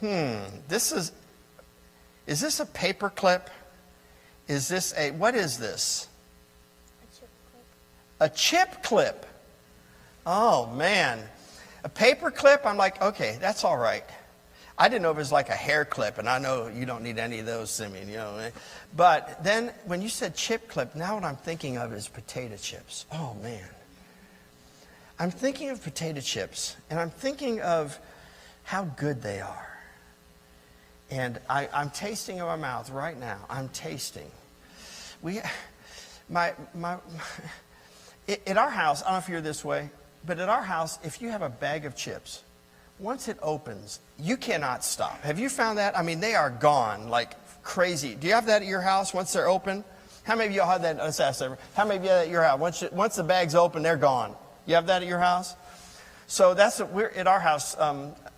This is this a paper clip? Is this what is this? A chip clip. Oh, man. A paper clip, I'm like, okay, that's all right. I didn't know if it was like a hair clip, and I know you don't need any of those, Simeon, you know. But then when you said chip clip, now what I'm thinking of is potato chips. Oh, man. I'm thinking of potato chips, and I'm thinking of how good they are. And I'm tasting in my mouth right now. I'm tasting. At our house, I don't know if you're this way, but at our house, if you have a bag of chips, once it opens, you cannot stop. Have you found that? I mean, they are gone like crazy. Do you have that at your house once they're open? How many of you have that? Let's ask everyone. How many of you have that at your house? Once the bag's open, they're gone. You have that at your house? So that's what we're at our house.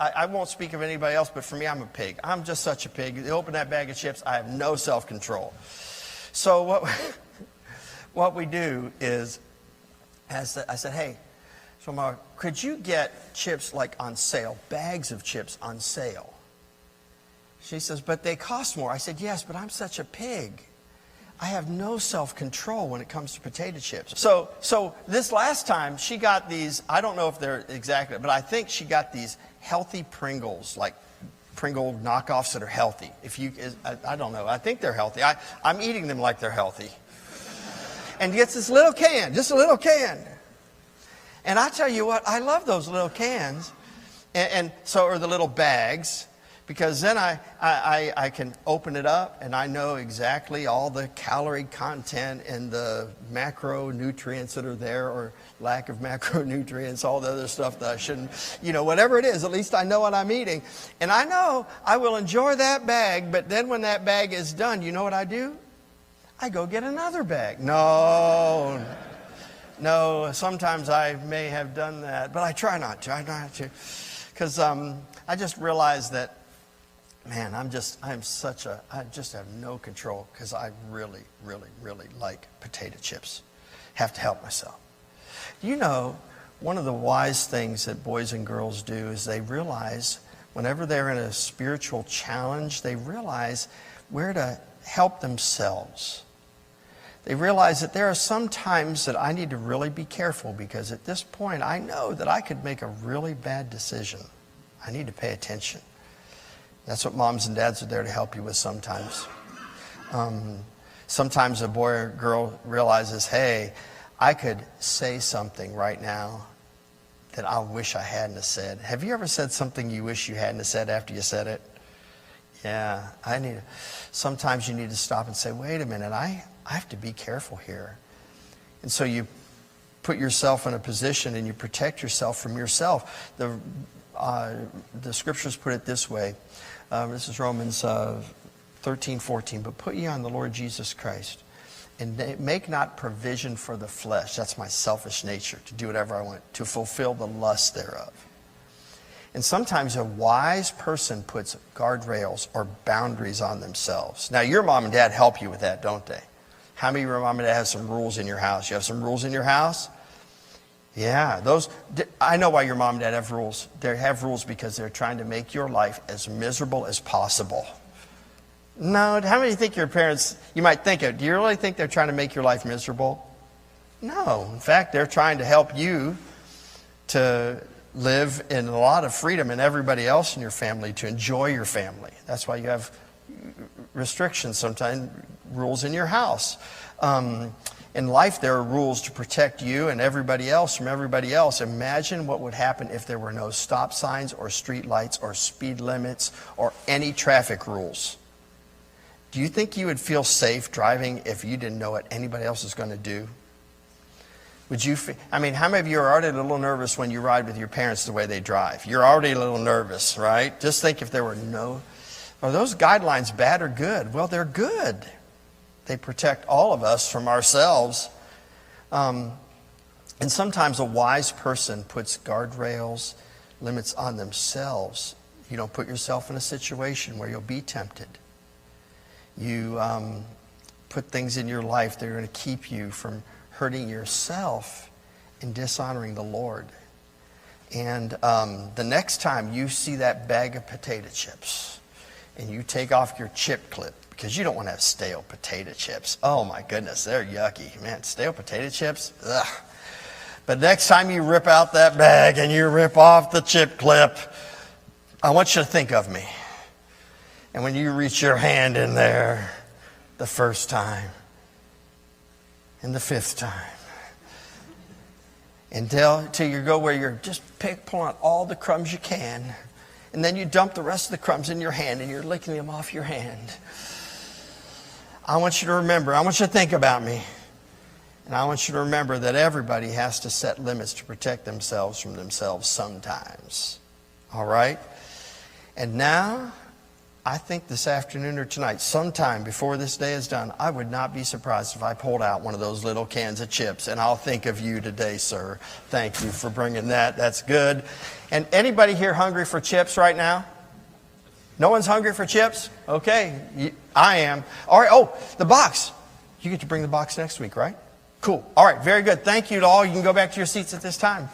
I won't speak of anybody else, but for me, I'm a pig. I'm just such a pig. You open that bag of chips, I have no self-control. So what we do is, I said, hey, so Mama, could you get chips like on sale, bags of chips on sale? She says, but they cost more. I said, yes, but I'm such a pig. I have no self-control when it comes to potato chips. So this last time, she got these, I don't know if they're exactly, but I think she got these healthy Pringles, like Pringle knockoffs that are healthy. I don't know. I think they're healthy. I'm eating them like they're healthy. And gets this little can, just a little can. And I tell you what, I love those little cans, or the little bags, because then I can open it up and I know exactly all the calorie content and the macronutrients that are there, or lack of macronutrients, all the other stuff that I shouldn't, whatever it is, at least I know what I'm eating. And I know I will enjoy that bag, but then when that bag is done, you know what I do? I go get another bag. No, sometimes I may have done that, but I try not to. Because I just realized that, man, I just have no control, because I really, really, really like potato chips. Have to help myself. One of the wise things that boys and girls do is they realize whenever they're in a spiritual challenge, they realize where to help themselves. They realize that there are some times that I need to really be careful, because at this point I know that I could make a really bad decision. I need to pay attention. That's what moms and dads are there to help you with sometimes. Sometimes a boy or girl realizes, hey, I could say something right now that I wish I hadn't have said. Have you ever said something you wish you hadn't have said after you said it? Yeah, sometimes you need to stop and say, wait a minute, I have to be careful here. And so you put yourself in a position and you protect yourself from yourself. The scriptures put it this way. This is Romans 13:14. But put ye on the Lord Jesus Christ, and make not provision for the flesh. That's my selfish nature, to do whatever I want, to fulfill the lust thereof. And sometimes a wise person puts guardrails or boundaries on themselves. Now, your mom and dad help you with that, don't they? How many of your mom and dad have some rules in your house? You have some rules in your house? Yeah, I know why your mom and dad have rules. They have rules because they're trying to make your life as miserable as possible. No, how many think your parents, you might think it, do you really think they're trying to make your life miserable? No, in fact, they're trying to help you to live in a lot of freedom, and everybody else in your family to enjoy your family. That's why you have restrictions sometimes, rules in your house. In life, there are rules to protect you and everybody else from everybody else. Imagine what would happen if there were no stop signs or street lights or speed limits or any traffic rules. Do you think you would feel safe driving if you didn't know what anybody else is going to do? How many of you are already a little nervous when you ride with your parents the way they drive? You're already a little nervous, right? Just think if there were are those guidelines bad or good? Well, they're good. They protect all of us from ourselves. And sometimes a wise person puts guardrails, limits on themselves. You don't put yourself in a situation where you'll be tempted. You put things in your life that are going to keep you from hurting yourself and dishonoring the Lord. And the next time you see that bag of potato chips and you take off your chip clip, because you don't want to have stale potato chips. Oh my goodness, they're yucky. Man, stale potato chips, ugh. But next time you rip out that bag and you rip off the chip clip, I want you to think of me. And when you reach your hand in there the first time and the fifth time, until you go where you're just pulling out all the crumbs you can, and then you dump the rest of the crumbs in your hand and you're licking them off your hand. I want you to remember, I want you to think about me. And I want you to remember that everybody has to set limits to protect themselves from themselves sometimes. All right? And now, I think this afternoon or tonight, sometime before this day is done, I would not be surprised if I pulled out one of those little cans of chips. And I'll think of you today, sir. Thank you for bringing that. That's good. And anybody here hungry for chips right now? No one's hungry for chips? Okay, I am. All right, oh, the box. You get to bring the box next week, right? Cool. All right, very good. Thank you to all. You can go back to your seats at this time.